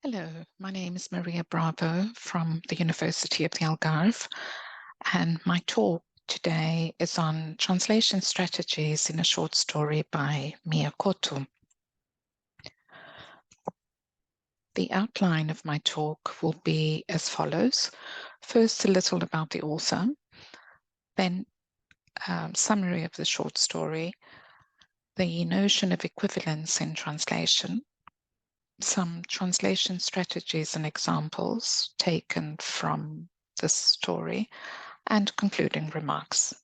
Hello, my name is Maria Bravo from the University of the Algarve, and my talk today is on translation strategies in a short story by Mia Couto. The outline of my talk will be as follows. First, a little about the author, then summary of the short story, the notion of equivalence in translation, some translation strategies and examples taken from this story, and concluding remarks.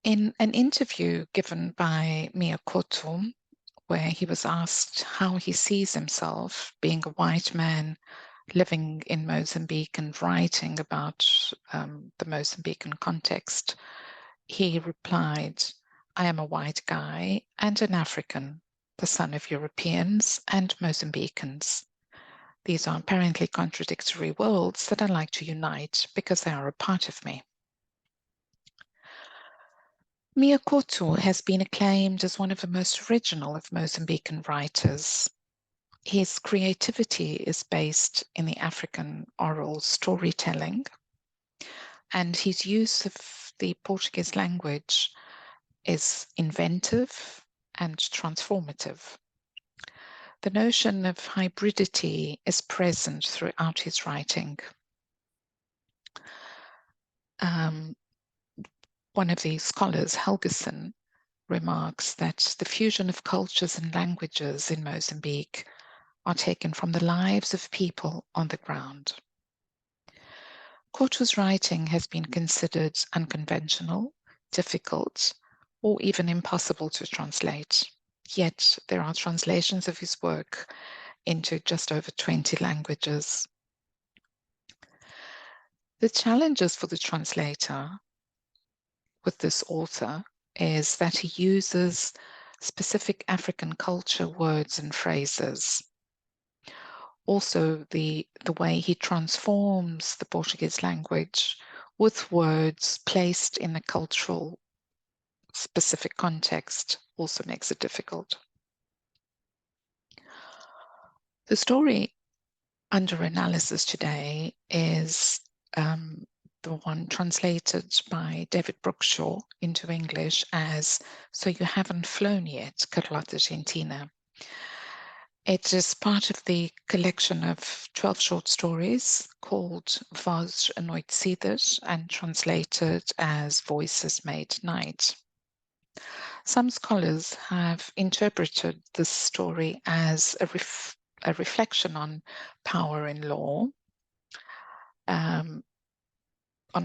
In an interview given by Mia Couto, where he was asked how he sees himself being a white man living in Mozambique and writing about the Mozambican context, he replied, "I am a white guy and an African, the son of Europeans and Mozambicans. These are apparently contradictory worlds that I like to unite because they are a part of me." Mia Couto has been acclaimed as one of the most original of Mozambican writers. His creativity is based in the African oral storytelling, and his use of the Portuguese language is inventive and transformative. The notion of hybridity is present throughout his writing. One of the scholars, Helgeson, remarks that the fusion of cultures and languages in Mozambique are taken from the lives of people on the ground. Couto's writing has been considered unconventional, difficult, or even impossible to translate. Yet there are translations of his work into just over 20 languages. The challenges for the translator with this author is that he uses specific African culture words and phrases. Also, the way he transforms the Portuguese language with words placed in a cultural specific context also makes it difficult. The story under analysis today is the one translated by David Brookshaw into English as "So You Haven't Flown Yet, Carlota Gentina." It is part of the collection of 12 short stories called Vozes Anoitecidas and translated as Voices Made Night. Some scholars have interpreted this story as a reflection on power in law, on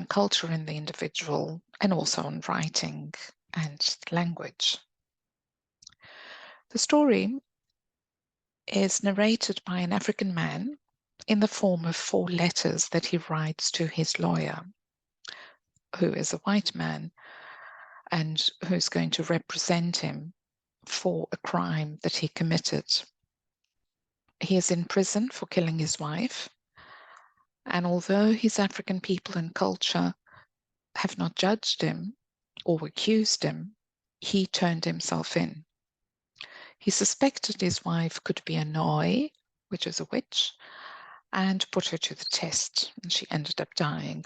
culture in the individual, and also on writing and language. The story is narrated by an African man in the form of 4 letters that he writes to his lawyer, who is a white man and who's going to represent him for a crime that he committed. He is in prison for killing his wife, and although his African people and culture have not judged him or accused him, he turned himself in. He suspected his wife could be a Noi, which is a witch, and put her to the test, and she ended up dying.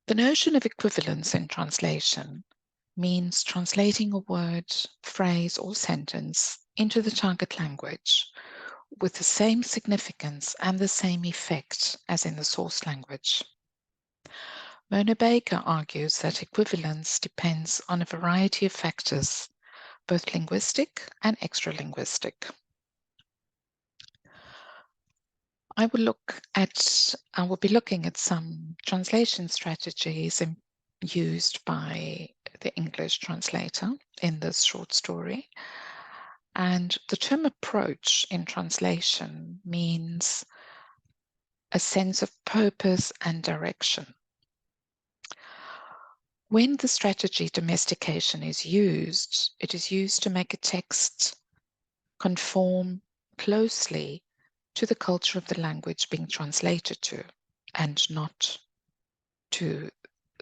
The notion of equivalence in translation means translating a word, phrase, or sentence into the target language with the same significance and the same effect as in the source language. Mona Baker argues that equivalence depends on a variety of factors, both linguistic and extra-linguistic. I will be looking at some translation strategies used by the English translator in this short story. And the term approach in translation means a sense of purpose and direction. When the strategy domestication is used, it is used to make a text conform closely to the culture of the language being translated to, and not to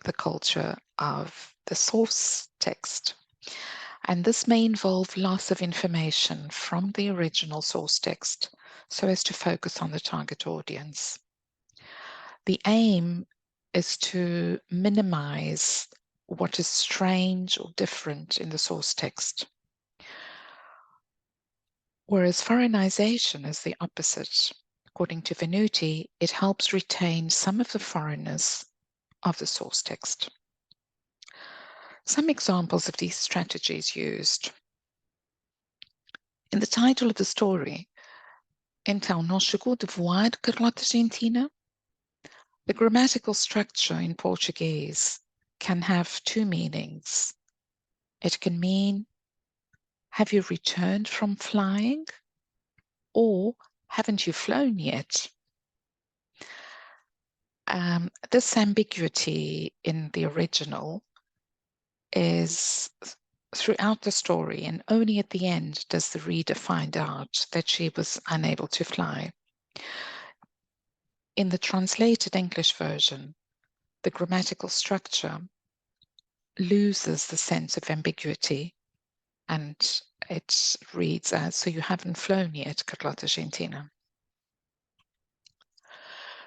the culture of the source text. And this may involve loss of information from the original source text so as to focus on the target audience. The aim is to minimize what is strange or different in the source text, whereas foreignization is the opposite. According to Venuti, it helps retain some of the foreignness of the source text. Some examples of these strategies used. In the title of the story, Então não chegou de voar Carlota Argentina? The grammatical structure in Portuguese can have two meanings. It can mean, have you returned from flying? Or, haven't you flown yet? This ambiguity in the original is throughout the story, and only at the end does the reader find out that she was unable to fly. In the translated English version, the grammatical structure loses the sense of ambiguity, and it reads as, so you haven't flown yet, Carlota Argentina.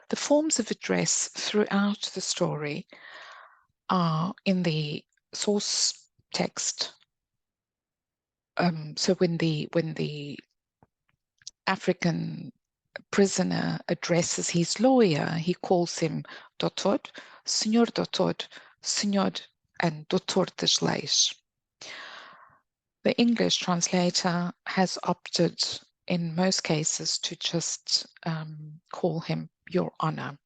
The forms of address throughout the story are in the source text. So when the African prisoner addresses his lawyer, he calls him Doutor, Senhor Doutor, Senhor, and Doutor das Leis. The English translator has opted in most cases to just call him Your Honor.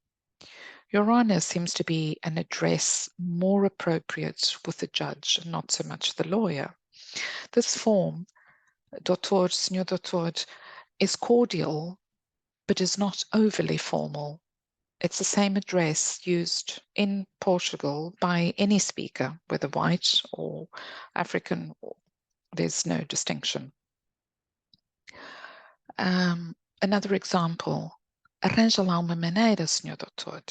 Your Honor seems to be an address more appropriate with the judge and not so much the lawyer. This form, Doutor, Senhor Doutor, is cordial, but is not overly formal. It's the same address used in Portugal by any speaker, whether white or African, there's no distinction. Another example, arranja lá uma maneira, Senhor Doutor.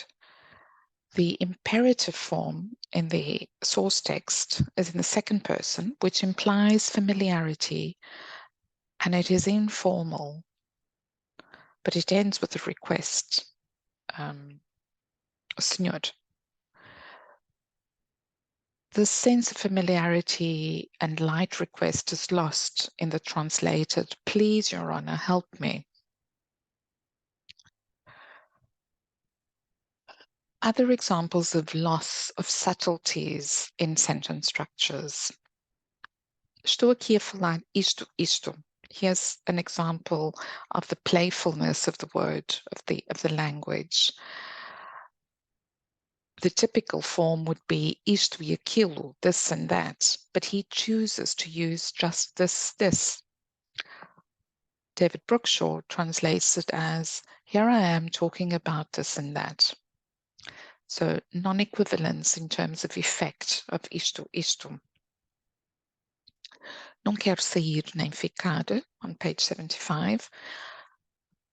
The imperative form in the source text is in the second person, which implies familiarity, and it is informal, but it ends with a request, Senhor. The sense of familiarity and light request is lost in the translated, please, Your Honor, help me. Other examples of loss of subtleties in sentence structures. Estou aqui a falar isto. Here's an example of the playfulness of the word, of the language. The typical form would be isto e aquilo, this and that, but he chooses to use just this. David Brookshaw translates it as, here I am talking about this and that. So non-equivalence in terms of effect of isto. Não quero sair nem ficar, on page 75,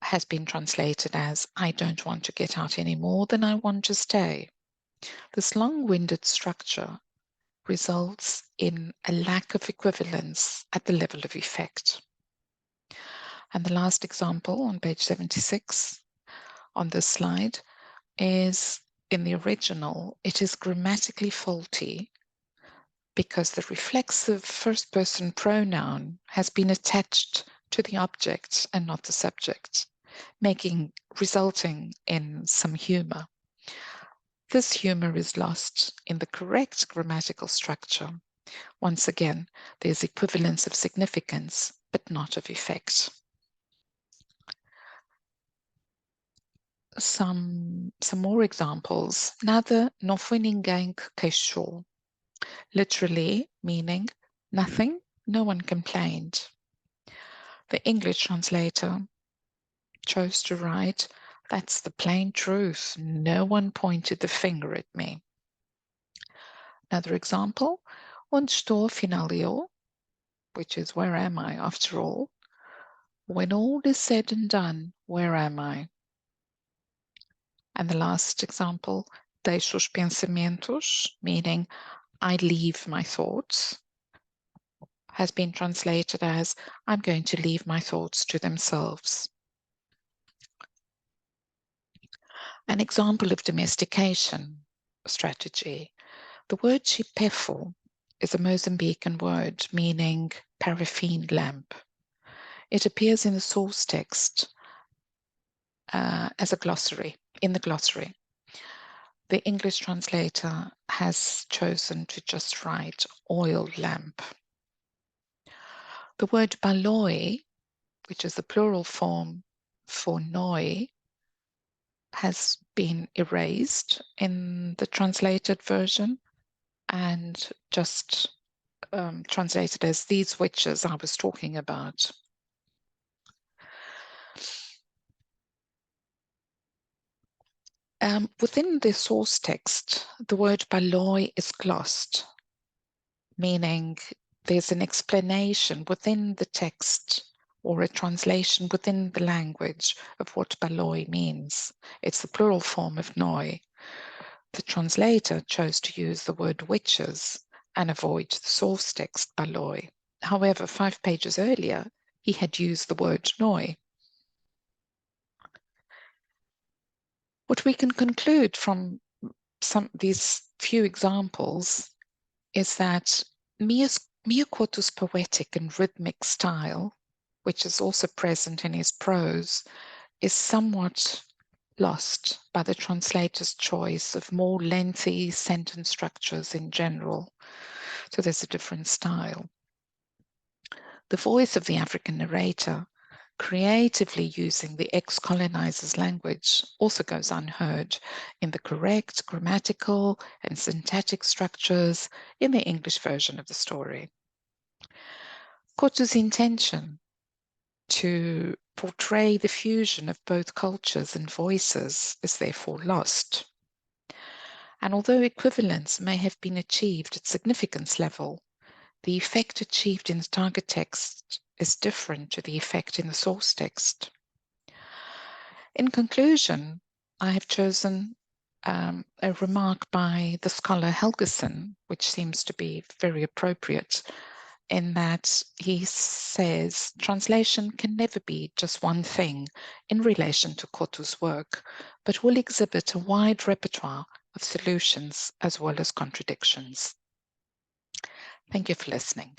has been translated as, I don't want to get out any more than I want to stay. This long-winded structure results in a lack of equivalence at the level of effect. And the last example on page 76 on this slide is, in the original, it is grammatically faulty because the reflexive first-person pronoun has been attached to the object and not the subject, resulting in some humor. This humor is lost in the correct grammatical structure. Once again, there's equivalence of significance, but not of effect. Some more examples. Nada, não foi ninguém que queixou. Literally meaning nothing, no one complained. The English translator chose to write, that's the plain truth. No one pointed the finger at me. Another example, onde estou afinal eu, which is where am I after all? When all is said and done, where am I? And the last example, deixo os pensamentos, meaning I leave my thoughts. has been translated as, I'm going to leave my thoughts to themselves. An example of domestication strategy. The word chipefo is a Mozambican word meaning paraffin lamp. It appears in the source text as a glossary, in the glossary. The English translator has chosen to just write oil lamp. The word baloi, which is the plural form for noi, has been erased in the translated version and just translated as these witches I was talking about. Within the source text, the word baloi is glossed, meaning there's an explanation within the text or a translation within the language of what baloi means. It's the plural form of noi. The translator chose to use the word witches and avoid the source text baloi. However, 5 pages earlier, he had used the word noi. What we can conclude from these few examples is that Mia Couto's poetic and rhythmic style, which is also present in his prose, is somewhat lost by the translator's choice of more lengthy sentence structures in general. So there's a different style. The voice of the African narrator, creatively using the ex-colonizer's language, also goes unheard in the correct grammatical and syntactic structures in the English version of the story. Couto's intention to portray the fusion of both cultures and voices is therefore lost. And although equivalence may have been achieved at significance level, the effect achieved in the target text is different to the effect in the source text. In conclusion, I have chosen a remark by the scholar Helgeson, which seems to be very appropriate, in that he says translation can never be just one thing in relation to Couto's work, but will exhibit a wide repertoire of solutions as well as contradictions. Thank you for listening.